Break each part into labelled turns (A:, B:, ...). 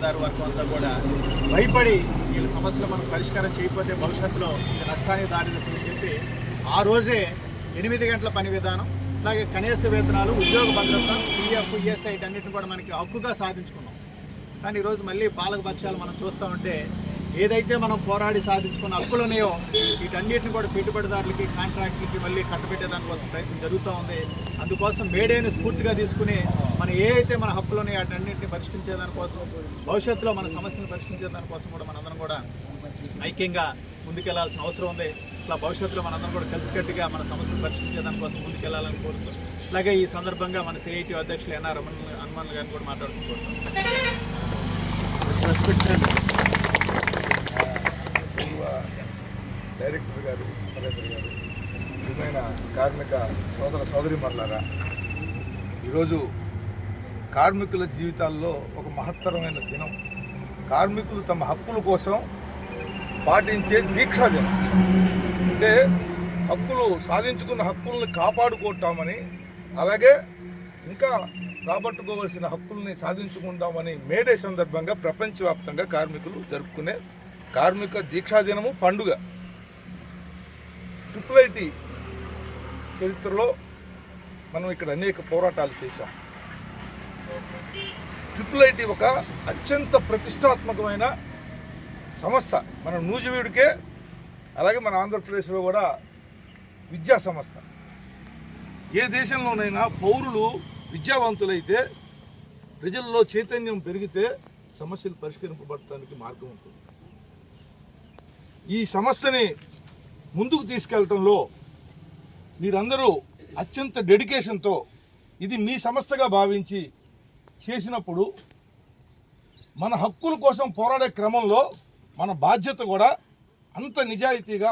A: పెట్టుబడిదారు వర్గం అంతా కూడా భయపడి వీళ్ళ సమస్యలు మనం పరిష్కారం చేయకపోతే భవిష్యత్తులో నష్టానికి దారితీస్తుందని చెప్పి ఆ రోజే 8 గంటల పని విధానం, అలాగే కనీస వేతనాలు, ఉద్యోగ భద్రత, పిఎఫ్, ఈఎస్ఐ అన్నింటిని కూడా మనకి హక్కుగా సాధించుకున్నాం. కానీ ఈరోజు మళ్ళీ పాలకపక్షాలు మనం చూస్తూ ఉంటే ఏదైతే మనం పోరాడి సాధించుకున్న హక్కులు ఉన్నాయో వీటన్నిటిని కూడా పెట్టుబడిదారులకి, కాంట్రాక్టులకి మళ్ళీ కట్టబెట్టే కోసం ప్రయత్నం జరుగుతూ ఉంది. అందుకోసం మేడేని స్ఫూర్తిగా తీసుకుని మనం ఏదైతే మన హక్కులు ఉన్నాయో వాటన్నింటినీ పరిష్కరించేదానికోసం, భవిష్యత్తులో మన సమస్యను పరిష్కరించేదానికోసం కూడా మనందరం కూడా ఐక్యంగా ముందుకెళ్లాల్సిన అవసరం ఉంది. ఇట్లా భవిష్యత్తులో మనందరం కూడా కలిసికట్టుగా మన సమస్యను పరిష్కరించేదానికోసం ముందుకెళ్లాలని కోరుతూ, అలాగే ఈ సందర్భంగా మన సిఐటి అధ్యక్షులు ఎన్ఆర్ హనుమాన్ గారిని కూడా మాట్లాడుకుంటున్నాం.
B: డైరెక్టర్ గారు, కలెక్టర్ గారు, నిజమైన కార్మిక సోదర సోదరీమణులారా, ఈరోజు కార్మికుల జీవితాల్లో ఒక మహత్తరమైన దినం. కార్మికులు తమ హక్కుల కోసం పాటించే దీక్షా దినం. అంటే హక్కులు సాధించుకున్న హక్కులను కాపాడుకుంటామని, అలాగే ఇంకా రాబట్టుకోవలసిన హక్కుల్ని సాధించుకుంటామని మేడే సందర్భంగా ప్రపంచవ్యాప్తంగా కార్మికులు జరుపుకునే కార్మిక దీక్షా దినము, పండుగ. IIIT చరిత్రలో మనం ఇక్కడ అనేక పోరాటాలు చేశాం. IIIT ఒక అత్యంత ప్రతిష్టాత్మకమైన సంస్థ. మన నూజివీడుకే, అలాగే మన ఆంధ్రప్రదేశ్లో కూడా విద్యా సంస్థ. ఏ దేశంలోనైనా పౌరులు విద్యావంతులైతే, ప్రజల్లో చైతన్యం పెరిగితే సమస్యలు పరిష్కరింపబడటానికి మార్గం ఉంటుంది. ఈ సంస్థని ముందుకు తీసుకెళ్లడంలో మీరందరూ అత్యంత డెడికేషన్తో ఇది మీ సంస్థగా భావించి చేసినప్పుడు, మన హక్కుల కోసం పోరాడే క్రమంలో మన బాధ్యత కూడా అంత నిజాయితీగా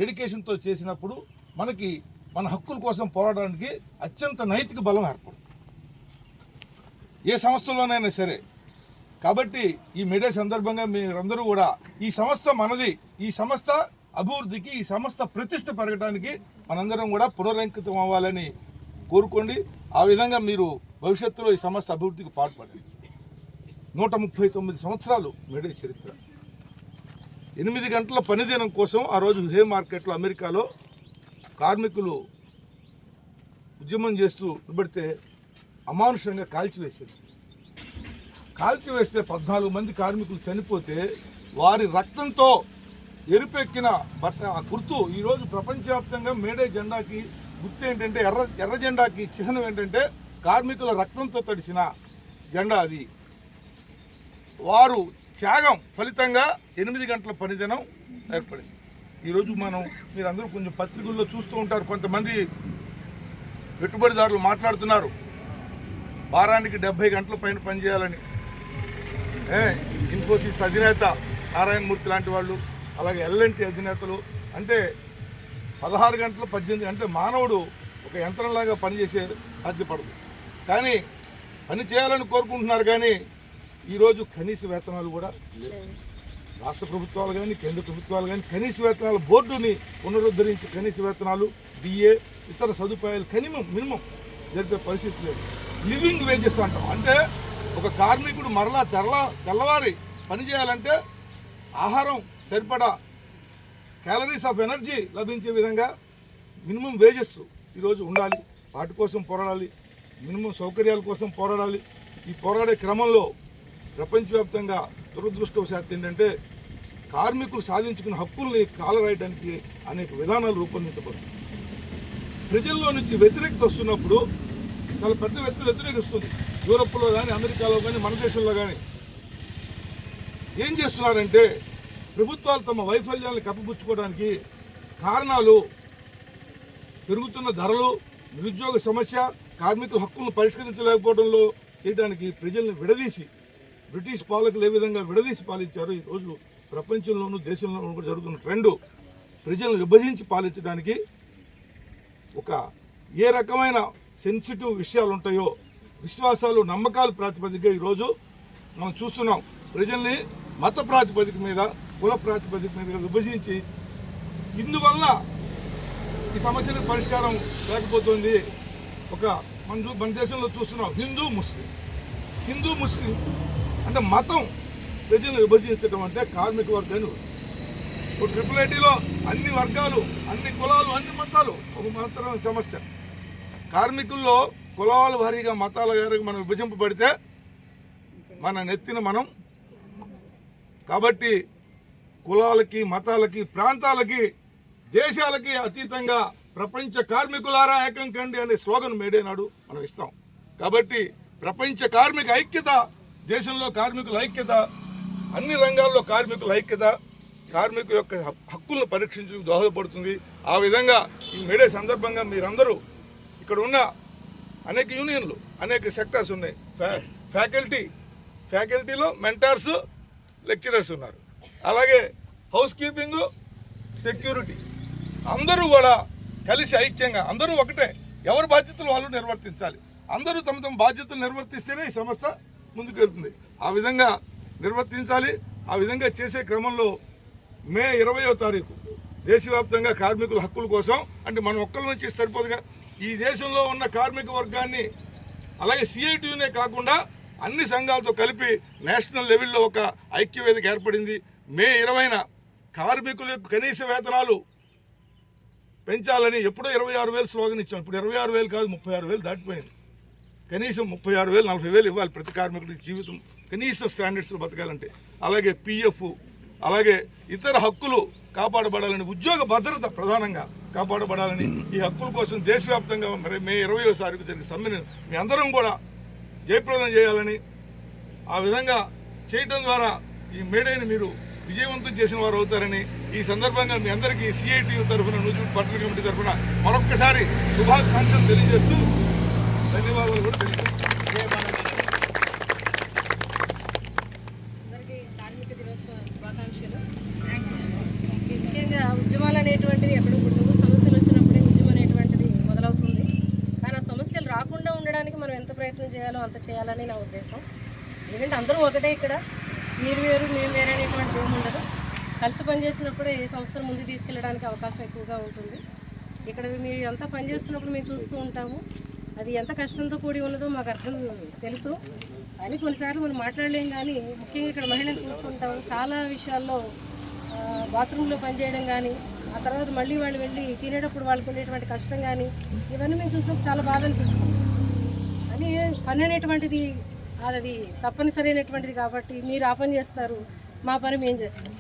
B: డెడికేషన్తో చేసినప్పుడు మనకి మన హక్కుల కోసం పోరాడడానికి అత్యంత నైతిక బలం ఏర్పడుతుంది ఏ సంస్థలోనైనా సరే. కాబట్టి ఈ మేడే సందర్భంగా మీరందరూ కూడా ఈ సంస్థ మనది, ఈ సంస్థ అభివృద్ధికి, ఈ సంస్థ ప్రతిష్ట పెరగడానికి మనందరం కూడా పునరంకితం అవ్వాలని కోరుకోండి. ఆ విధంగా మీరు భవిష్యత్తులో ఈ సంస్థ అభివృద్ధికి పాటుపడండి. 139 సంవత్సరాలు మేడే చరిత్ర. 8 గంటల పనిదినం కోసం ఆ రోజు హే మార్కెట్లో అమెరికాలో కార్మికులు ఉద్యమం చేస్తూ నిలబడితే అమానుషంగా కాల్చివేసేది. కాల్చివేస్తే 14 మంది కార్మికులు చనిపోతే వారి రక్తంతో ఎరుపెక్కిన ఆ గుర్తు ఈరోజు ప్రపంచవ్యాప్తంగా మేడే జెండాకి గుర్తు ఏంటంటే, ఎర్ర జెండాకి చిహ్నం ఏంటంటే కార్మికుల రక్తంతో తడిసిన జెండా అది. వారు త్యాగం ఫలితంగా 8 గంటల పనిదినం ఏర్పడింది. ఈరోజు మీరందరూ కొంచెం పత్రికల్లో చూస్తూ ఉంటారు, కొంతమంది పెట్టుబడిదారులు మాట్లాడుతున్నారు వారానికి 70 గంటల పైన పనిచేయాలని. ఇన్ఫోసిస్ అధినేత నారాయణమూర్తి లాంటి వాళ్ళు, అలాగే L&T అధినేతలు అంటే 16 గంటలు 18 అంటే మానవుడు ఒక యంత్రంలాగా పనిచేసే సాధ్యపడదు. కానీ పని చేయాలని కోరుకుంటున్నారు, కానీ ఈరోజు కనీస వేతనాలు కూడా లేవు. రాష్ట్ర ప్రభుత్వాలు కానీ కేంద్ర ప్రభుత్వాలు కానీ కనీస వేతనాల బోర్డుని పునరుద్ధరించి కనీస వేతనాలు, DA, ఇతర సదుపాయాలు మినిమం జరిపే పరిస్థితి లేదు. లివింగ్ వేజెస్ అంటాం. అంటే ఒక కార్మికుడు మరలా తెల్లవారి పనిచేయాలంటే ఆహారం సరిపడా క్యాలరీస్ ఆఫ్ ఎనర్జీ లభించే విధంగా మినిమం వేజెస్ ఈరోజు ఉండాలి. వాటి కోసం పోరాడాలి, మినిమం సౌకర్యాల కోసం పోరాడాలి. ఈ పోరాడే క్రమంలో ప్రపంచవ్యాప్తంగా దురదృష్టవశాత్తు ఏంటంటే కార్మికులు సాధించుకున్న హక్కుల్ని కాలరాయడానికి అనేక విధానాలు రూపొందించబడుతుంది. ప్రజల్లో నుంచి వ్యతిరేకత వస్తున్నప్పుడు చాలా పెద్ద వ్యతిరేకిస్తుంది. యూరోప్లో కానీ, అమెరికాలో కానీ, మన దేశంలో కానీ ఏం చేస్తున్నారంటే ప్రభుత్వాలు తమ వైఫల్యాలను కప్పిపుచ్చుకోవడానికి కారణాలు పెరుగుతున్న ధరలు, నిరుద్యోగ సమస్య, కార్మికుల హక్కులను పరిష్కరించలేకపోవడంలో చేయడానికి ప్రజల్ని విడదీసి, బ్రిటిష్ పాలకులు ఏ విధంగా విడదీసి పాలించారో ఈరోజు ప్రపంచంలోనూ దేశంలోనూ కూడా జరుగుతున్న ట్రెండు ప్రజలను విభజించి పాలించడానికి ఏ రకమైన సెన్సిటివ్ విషయాలు ఉంటాయో విశ్వాసాలు, నమ్మకాలు ప్రాతిపదికగా ఈరోజు మనం చూస్తున్నాం. ప్రజల్ని మత ప్రాతిపదిక మీద, కుల ప్రాతిపదిక మీద విభజించి ఇందువల్ల ఈ సమస్యలకు పరిష్కారం లేకపోతుంది. మన దేశంలో చూస్తున్నాం హిందూ ముస్లిం అంటే మతం ప్రజలను విభజించడం అంటే కార్మిక వర్గాన్ని ఇప్పుడు ట్రిపుల్ ఐటీలో అన్ని వర్గాలు, అన్ని కులాలు, అన్ని మతాలు ఒక మాత్రమే సమస్య. కార్మికుల్లో కులాల వారీగా, మతాల వారీగా మనం విభజింపబడితే మన నెత్తిన మనం. కాబట్టి కులాలకి, మతాలకి, ప్రాంతాలకి, దేశాలకి అతీతంగా ప్రపంచ కార్మికులారా ఏకం కండి అనే స్లోగన్ మేడే నాడు మనం ఇస్తాం. కాబట్టి ప్రపంచ కార్మిక ఐక్యత, దేశంలో కార్మికుల ఐక్యత, అన్ని రంగాల్లో కార్మికుల ఐక్యత కార్మికుల యొక్క హక్కులను పరీక్షించడానికి దోహదపడుతుంది. ఆ విధంగా ఈ మేడే సందర్భంగా మీరందరూ ఇక్కడ ఉన్న అనేక యూనియన్లు, అనేక సెక్టర్స్ ఉన్నాయి. ఫ్యాకల్టీలో మెంటార్స్, లెక్చరర్స్ ఉన్నారు. అలాగే హౌస్ కీపింగ్, సెక్యూరిటీ, అందరూ కూడా కలిసి ఐక్యంగా అందరూ ఒకటే, ఎవరి బాధ్యతలు వాళ్ళు నిర్వర్తించాలి. అందరూ తమ తమ బాధ్యతలు నిర్వర్తిస్తేనే ఈ సంస్థ ముందుకు వెళ్తుంది. ఆ విధంగా నిర్వర్తించాలి. ఆ విధంగా చేసే క్రమంలో మే 20వ తారీఖు దేశవ్యాప్తంగా కార్మికుల హక్కుల కోసం, అంటే మనం ఒక్కరి నుంచి సరిపోదుగా, ఈ దేశంలో ఉన్న కార్మిక వర్గాన్ని, అలాగే సిఐటియునే కాకుండా అన్ని సంఘాలతో కలిపి నేషనల్ లెవెల్లో ఒక ఐక్యవేదిక ఏర్పడింది. మే 20న కార్మికుల యొక్క కనీస వేతనాలు పెంచాలని ఎప్పుడో 26,000 స్లోగన్ ఇచ్చాం. ఇప్పుడు 26,000 కాదు, 36,000 దాటిపోయింది. కనీసం 36,000, 40,000 ఇవ్వాలి ప్రతి కార్మికుడికి జీవితం కనీసం స్టాండర్డ్స్లో బతకాలంటే. అలాగే పిఎఫ్, అలాగే ఇతర హక్కులు కాపాడబడాలని, ఉద్యోగ భద్రత ప్రధానంగా కాపాడబడాలని, ఈ హక్కుల కోసం దేశవ్యాప్తంగా మే 20వ తారీఖు జరిగే సమ్మెను మీ అందరం కూడా జయప్రదం చేయాలని, ఆ విధంగా చేయడం ద్వారా ఈ మేడేని మీరు విజయవంతం చేసిన వారు అవుతారని ఈ సందర్భంగా మీ అందరికీ సిఐటియు తరఫున, నూజివీడు పట్టణ కమిటీ తరఫున మరొక్కసారి శుభాకాంక్షలు తెలియజేస్తూ ధన్యవాదాలు కూడా తెలియజేస్తాను.
C: కార్మిక దినోత్సవ శుభాకాంక్షలు. ముఖ్యంగా ఉద్యమాలు అనేటువంటివి ఎక్కడ ఉండవు, సమస్యలు వచ్చినప్పుడే ఉద్యమం అనేటువంటిది మొదలవుతుంది. కానీ ఆ సమస్యలు రాకుండా ఉండడానికి మనం ఎంత ప్రయత్నం చేయాలో అంత చేయాలని నా ఉద్దేశం. ఎందుకంటే అందరూ ఒకటే, ఇక్కడ మీరు వేరు మేము వేరే అనేటువంటిది ఏమి ఉండదు. కలిసి పనిచేసినప్పుడు ఏ సంస్థను ముందుకు తీసుకెళ్ళడానికి అవకాశం ఎక్కువగా ఉంటుంది. ఇక్కడ మీరు అంతా పనిచేస్తున్నప్పుడు మేము చూస్తూ ఉంటాము, అది ఎంత కష్టంతో కూడి ఉన్నదో మాకు అర్థం తెలుసు. కానీ కొన్నిసార్లు మనం మాట్లాడలేం. కానీ ముఖ్యంగా ఇక్కడ మహిళలు చూస్తుంటాం, చాలా విషయాల్లో బాత్రూంలో పనిచేయడం కానీ, ఆ తర్వాత మళ్ళీ వాళ్ళు వెళ్ళి తినేటప్పుడు వాళ్ళకు ఉండేటువంటి కష్టం కానీ, ఇవన్నీ మేము చూసినప్పుడు చాలా బాధ అనిపిస్తుంది. అని పని అనేటువంటిది అది తప్పనిసరి అయినటువంటిది. కాబట్టి మీరు ఆ పని చేస్తారు, మా పని మేము చేస్తాం.